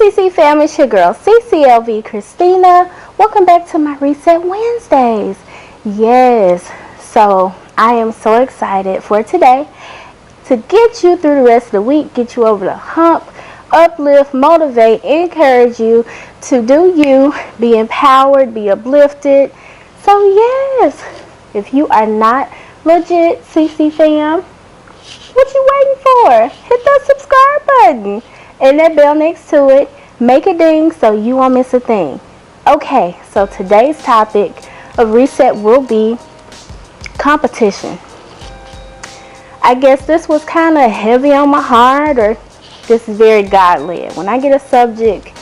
CC family, it's your girl CCLV Christina. Welcome back to my Reset Wednesdays. Yes, so I am so excited for today to get you through the rest of the week, get you over the hump, uplift, motivate, encourage you to do you, be empowered, be uplifted. So yes, if you are not legit CC fam, what you waiting for? Hit that subscribe button and that bell next to it. Make it ding so you won't miss a thing. Okay, so today's topic of reset will be competition. I guess this was kind of heavy on my heart, or this is very God-led. When I get a subject,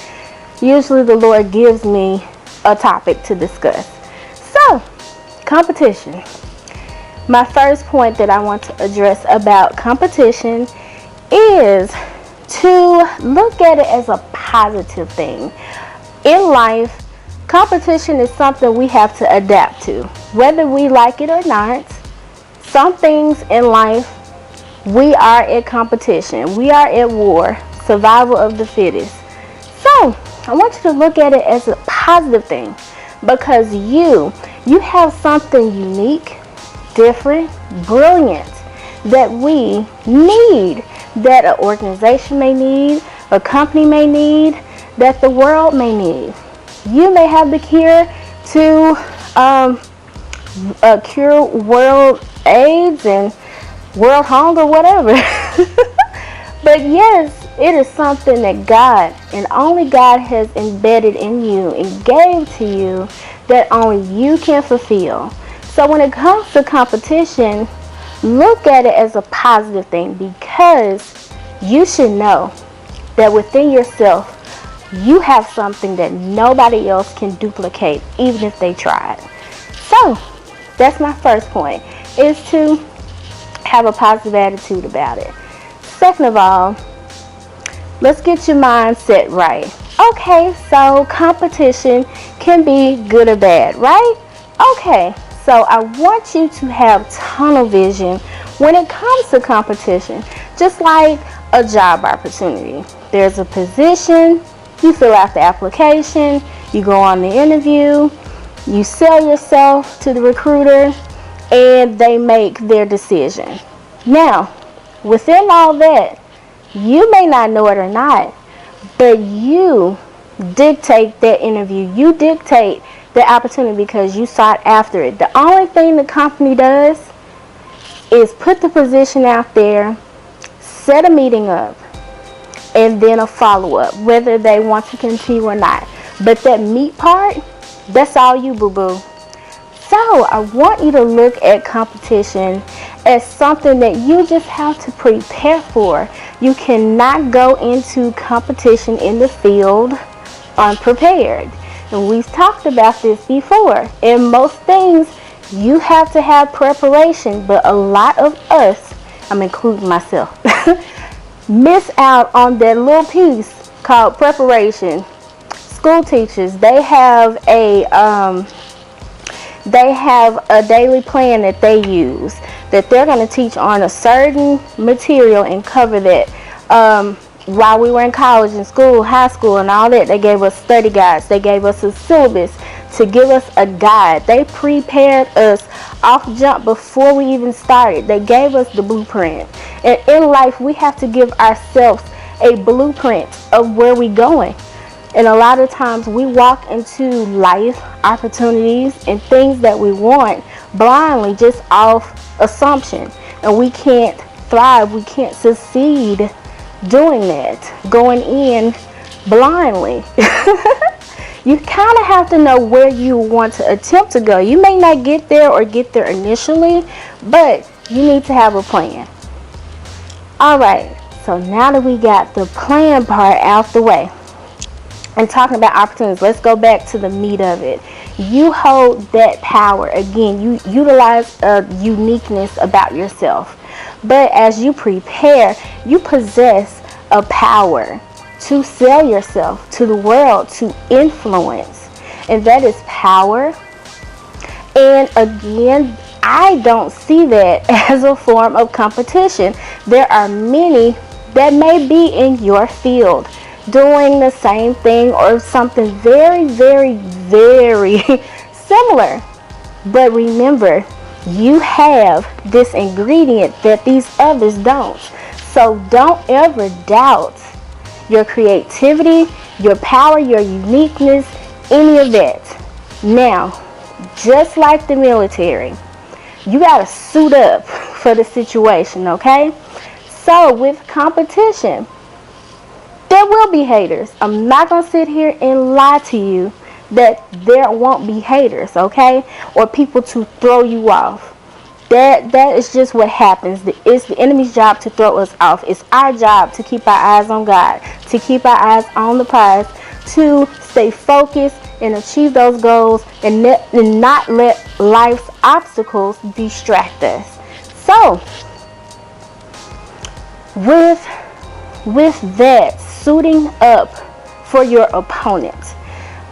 usually the Lord gives me a topic to discuss. So, competition. My first point that I want to address about competition is to look at it as a positive thing. In life, competition is something we have to adapt to, whether we like it or not. Some things in life, we are at competition. We are at war, survival of the fittest. So, I want you to look at it as a positive thing, because you have something unique, different, brilliant that we need, that an organization may need, a company may need, that the world may need. You may have the cure to cure world AIDS and world hunger, whatever. But yes, it is something that God and only God has embedded in you and gave to you that only you can fulfill. So when it comes to competition, look at it as a positive thing, because you should know that within yourself, you have something that nobody else can duplicate, even if they tried. So that's my first point, is to have a positive attitude about it. Second of all, let's get your mindset right. Okay, so competition can be good or bad, right? Okay, so I want you to have tunnel vision when it comes to competition. Just like a job opportunity. There's a position, you fill out the application, you go on the interview, you sell yourself to the recruiter, and they make their decision. Now, within all that, you may not know it or not, but you dictate that interview. You dictate the opportunity because you sought after it. The only thing the company does is put the position out there, set a meeting up, and then a follow-up, whether they want to continue or not. But that meat part, that's all you, boo-boo. So I want you to look at competition as something that you just have to prepare for. You cannot go into competition in the field unprepared. And we've talked about this before. In most things, you have to have preparation, but a lot of us, I'm including myself, miss out on that little piece called preparation. School teachers, they have a daily plan that they use, that they're going to teach on a certain material and cover that. While we were in college and school, high school and all that, they gave us study guides. They gave us a syllabus to give us a guide. They prepared us off jump before we even started. They gave us the blueprint. And in life, we have to give ourselves a blueprint of where we're going. And a lot of times we walk into life opportunities and things that we want blindly, just off assumption. And we can't thrive, we can't succeed doing that, going in blindly. You kind of have to know where you want to attempt to go. You may not get there or get there initially, but you need to have a plan. Alright, so now that we got the plan part out the way and talking about opportunities, let's go back to the meat of it. You hold that power. Again, you utilize a uniqueness about yourself. But as you prepare, you possess a power to sell yourself to the world, to influence. And that is power. And again, I don't see that as a form of competition. There are many that may be in your field doing the same thing or something very, very, very similar. But remember, you have this ingredient that these others don't. So don't ever doubt your creativity, your power, your uniqueness, any of that. Now, just like the military, you gotta suit up for the situation, okay? So with competition, there will be haters. I'm not gonna sit here and lie to you that there won't be haters, okay? Or people to throw you off. That is just what happens. It's the enemy's job to throw us off. It's our job to keep our eyes on God, to keep our eyes on the prize, to stay focused and achieve those goals and not let life's obstacles distract us. So, with that, suiting up for your opponent,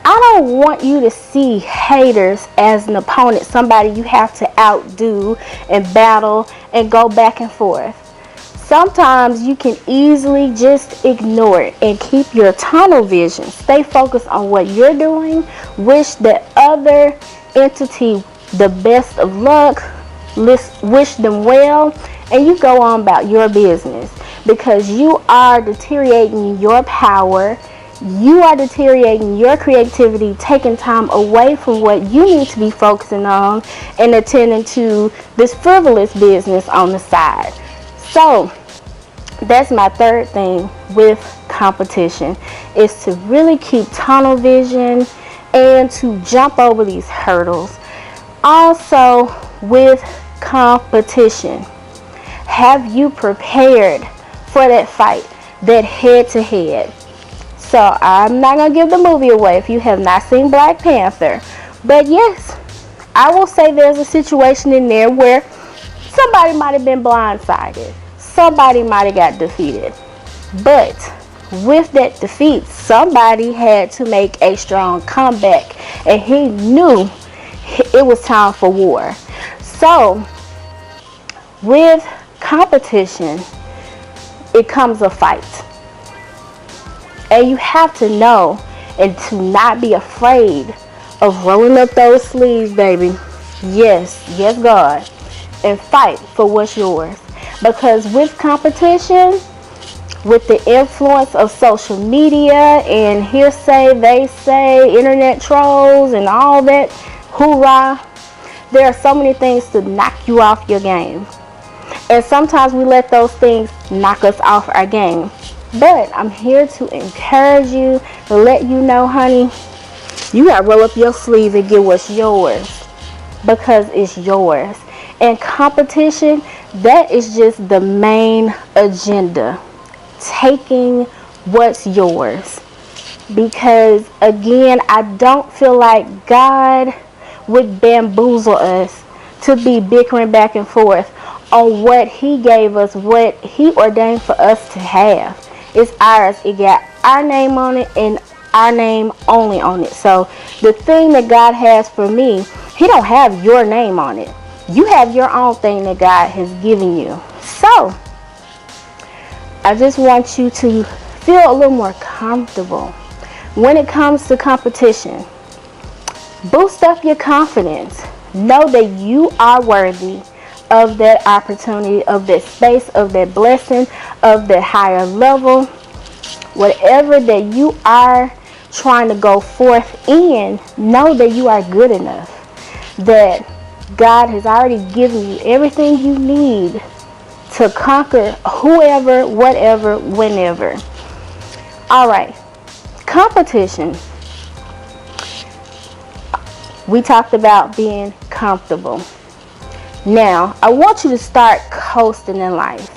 I don't want you to see haters as an opponent, somebody you have to outdo and battle and go back and forth. Sometimes you can easily just ignore it and keep your tunnel vision. Stay focused on what you're doing. Wish the other entity the best of luck. Wish them well. And you go on about your business, because you are deteriorating your power. You are deteriorating your creativity, taking time away from what you need to be focusing on and attending to this frivolous business on the side. So that's my third thing with competition, is to really keep tunnel vision and to jump over these hurdles. Also with competition, have you prepared for that fight, that head-to-head? So I'm not going to give the movie away if you have not seen Black Panther. But yes, I will say there's a situation in there where somebody might have been blindsided. Somebody might have got defeated. But with that defeat, somebody had to make a strong comeback. And he knew it was time for war. So with competition, it comes a fight. And you have to know and to not be afraid of rolling up those sleeves, baby. Yes, God. And fight for what's yours. Because with competition, with the influence of social media and hearsay, they say, internet trolls and all that hoorah, there are so many things to knock you off your game. And sometimes we let those things knock us off our game. But I'm here to encourage you, to let you know, honey, you got to roll up your sleeve and get what's yours, because it's yours. And competition, that is just the main agenda, taking what's yours. Because again, I don't feel like God would bamboozle us to be bickering back and forth on what he gave us, what he ordained for us to have. It's ours. It got our name on it and our name only on it. So the thing that God has for me, he don't have your name on it. You have your own thing that God has given you. So I just want you to feel a little more comfortable when it comes to competition. Boost up your confidence. Know that you are worthy of that opportunity, of that space, of that blessing, of that higher level. Whatever that you are trying to go forth in, know that you are good enough. That God has already given you everything you need to conquer whoever, whatever, whenever. Alright, competition. We talked about being comfortable. Now, I want you to start coasting in life.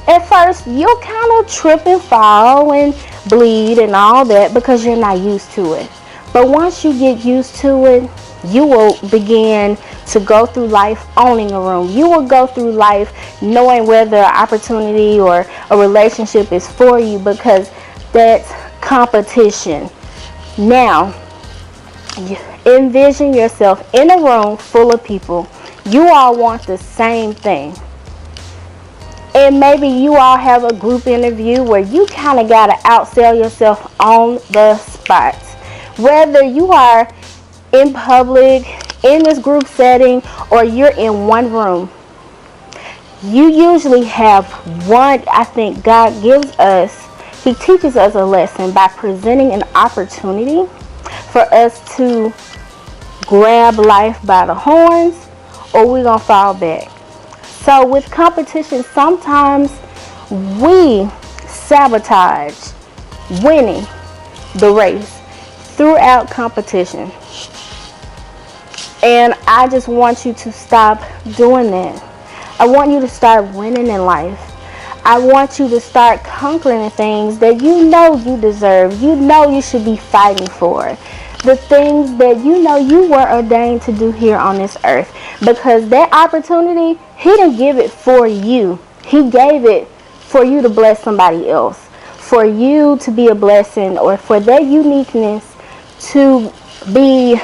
At first, you'll kind of trip and fall and bleed and all that because you're not used to it. But once you get used to it, you will begin to go through life owning a room. You will go through life knowing whether an opportunity or a relationship is for you, because that's competition. Now, envision yourself in a room full of people. You all want the same thing. And maybe you all have a group interview where you kind of got to outsell yourself on the spot. Whether you are in public, in this group setting, or you're in one room, you usually have one. I think God gives us, He teaches us a lesson by presenting an opportunity for us to grab life by the horns, or we're going to fall back. So with competition, sometimes we sabotage winning the race throughout competition. And I just want you to stop doing that. I want you to start winning in life. I want you to start conquering the things that you know you deserve, you know you should be fighting for. The things that you know you were ordained to do here on this earth. Because that opportunity, He didn't give it for you. He gave it for you to bless somebody else. For you to be a blessing, or for their uniqueness to be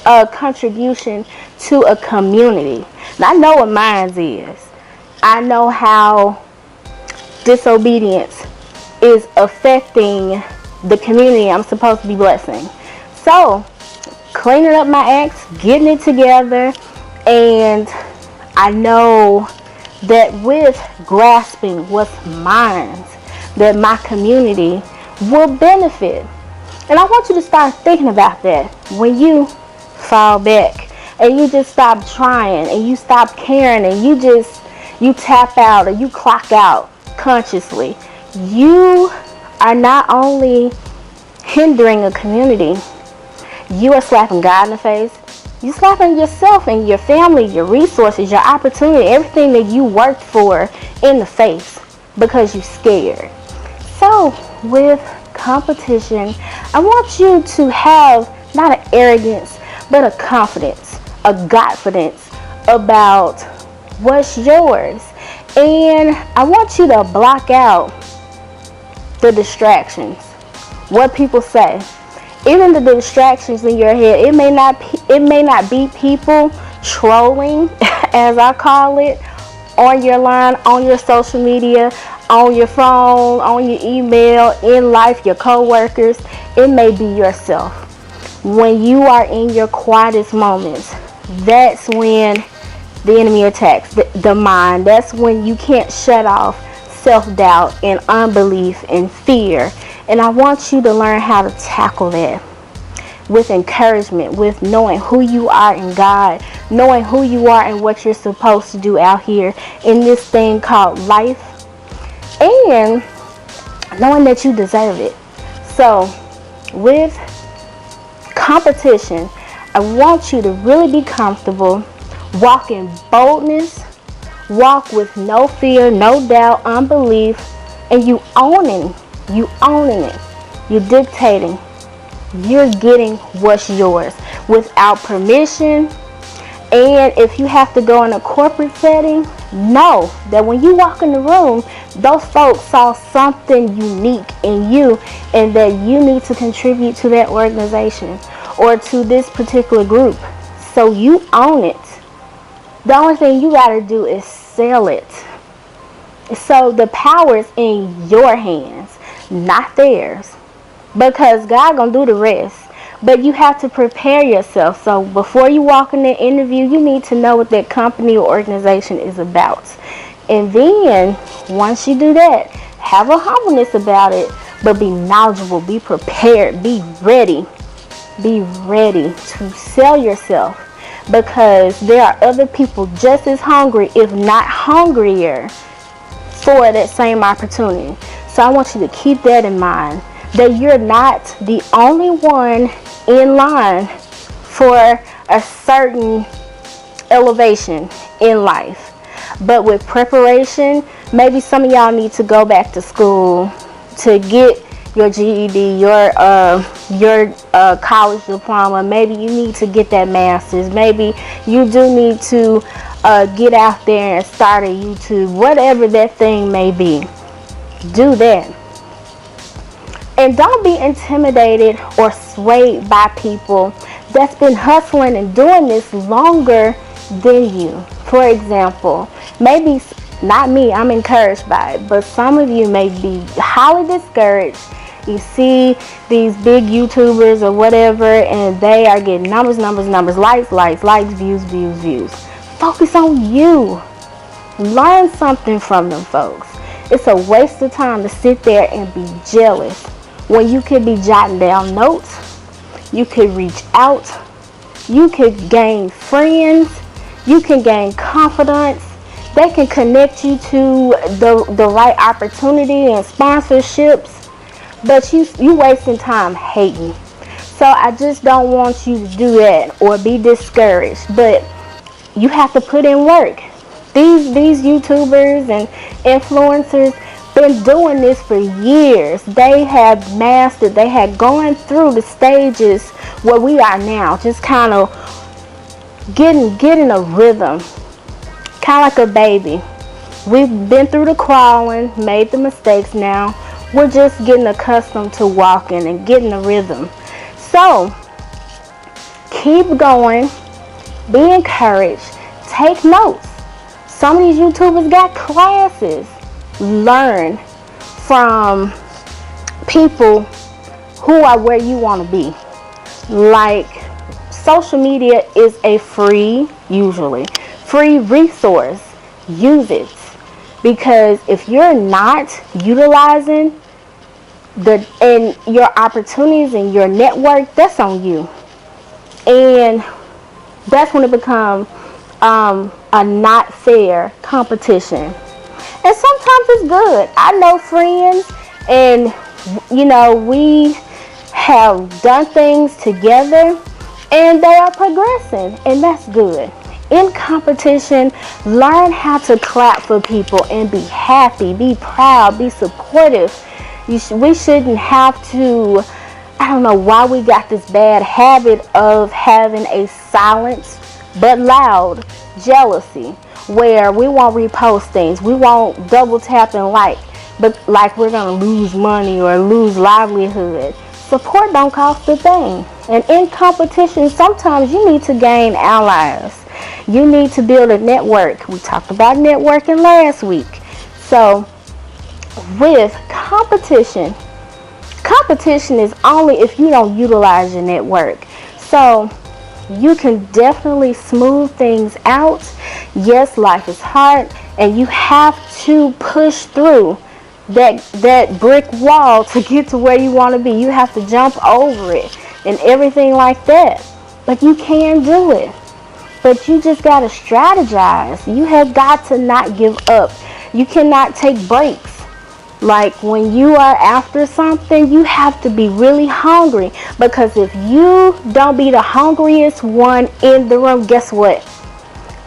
a contribution to a community. Now, I know what mine is. I know how disobedience is affecting the community I'm supposed to be blessing. So, cleaning up my acts, getting it together, and I know that with grasping what's mine, that my community will benefit. And I want you to start thinking about that when you fall back and you just stop trying and you stop caring and you tap out or you clock out consciously. You are not only hindering a community, you are slapping God in the face. You're slapping yourself and your family, your resources, your opportunity, everything that you worked for in the face because you're scared. So with competition, I want you to have not an arrogance, but a confidence, a godfidence about what's yours. And I want you to block out the distractions, what people say. Even the distractions in your head, it may not be people trolling, as I call it, on your line, on your social media, on your phone, on your email, in life, your co-workers. It may be yourself. When you are in your quietest moments, that's when the enemy attacks the mind. That's when you can't shut off self-doubt and unbelief and fear. And I want you to learn how to tackle that with encouragement, with knowing who you are in God, knowing who you are and what you're supposed to do out here in this thing called life, and knowing that you deserve it. So with competition, I want you to really be comfortable, walk in boldness, walk with no fear, no doubt, unbelief, and you owning it. You're dictating. You're getting what's yours without permission. And if you have to go in a corporate setting, know that when you walk in the room, those folks saw something unique in you and that you need to contribute to that organization or to this particular group. So you own it. The only thing you got to do is sell it. So the power is in your hands, not theirs. Because God gonna do the rest. But you have to prepare yourself. So before you walk in the interview, you need to know what that company or organization is about. And then once you do that, have a humbleness about it, but be knowledgeable, be prepared, be ready. Be ready to sell yourself, because there are other people just as hungry, if not hungrier, for that same opportunity. So I want you to keep that in mind, that you're not the only one in line for a certain elevation in life. But with preparation, maybe some of y'all need to go back to school to get your GED, your college diploma. Maybe you need to get that master's. Maybe you do need to get out there and start a YouTube, whatever that thing may be. Do that. And don't be intimidated or swayed by people that's been hustling and doing this longer than you. For example, maybe Not me, I'm encouraged by it. But some of you may be highly discouraged. You see these big YouTubers or whatever, and they are getting numbers, likes, views. Focus on you. Learn something from them folks. It's a waste of time to sit there and be jealous when you could be jotting down notes. You could reach out. You could gain friends. You can gain confidence. They can connect you to the right opportunity and sponsorships. But you wasting time hating. So I just don't want you to do that or be discouraged. But you have to put in work. These YouTubers and influencers been doing this for years. They have mastered. They had gone through the stages where we are now. Just kind of getting a rhythm. Kind of like a baby. We've been through the crawling, made the mistakes now. We're just getting accustomed to walking and getting a rhythm. So, keep going. Be encouraged. Take notes. Some of these YouTubers got classes. Learn from people who are where you want to be. Like, social media is a free resource. Use it. Because if you're not utilizing and your opportunities and your network, that's on you. And that's when it becomes a not fair competition. And sometimes it's good. I know friends, and we have done things together, and they are progressing, and that's good. In competition, learn how to clap for people and be happy, be proud, be supportive. We shouldn't have to, I don't know why we got this bad habit of having a silent but loud jealousy where we won't repost things, we won't double tap and but like we're going to lose money or lose livelihood. Support don't cost a thing. And in competition, sometimes you need to gain allies. You need to build a network. We talked about networking last week. So with competition is only if you don't utilize your network. So you can definitely smooth things out. Yes, life is hard, and you have to push through that brick wall to get to where you want to be. You have to jump over it and everything like that. But you can do it. But you just got to strategize. You have got to not give up. You cannot take breaks. Like when you are after something, you have to be really hungry. Because if you don't be the hungriest one in the room, guess what?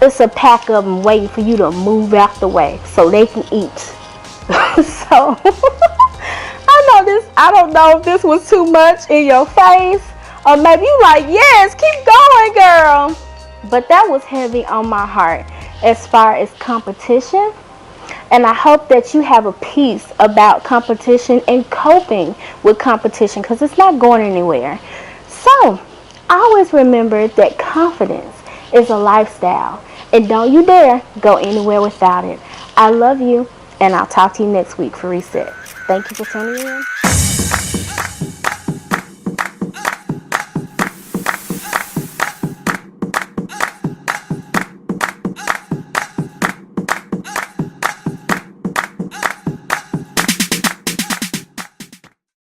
It's a pack of them waiting for you to move out the way so they can eat. So, I don't know if this was too much in your face. Or maybe you like, yes, keep going, girl. But that was heavy on my heart as far as competition. And I hope that you have a piece about competition and coping with competition, because it's not going anywhere. So, always remember that confidence is a lifestyle. And don't you dare go anywhere without it. I love you, and I'll talk to you next week for Reset. Thank you for tuning in.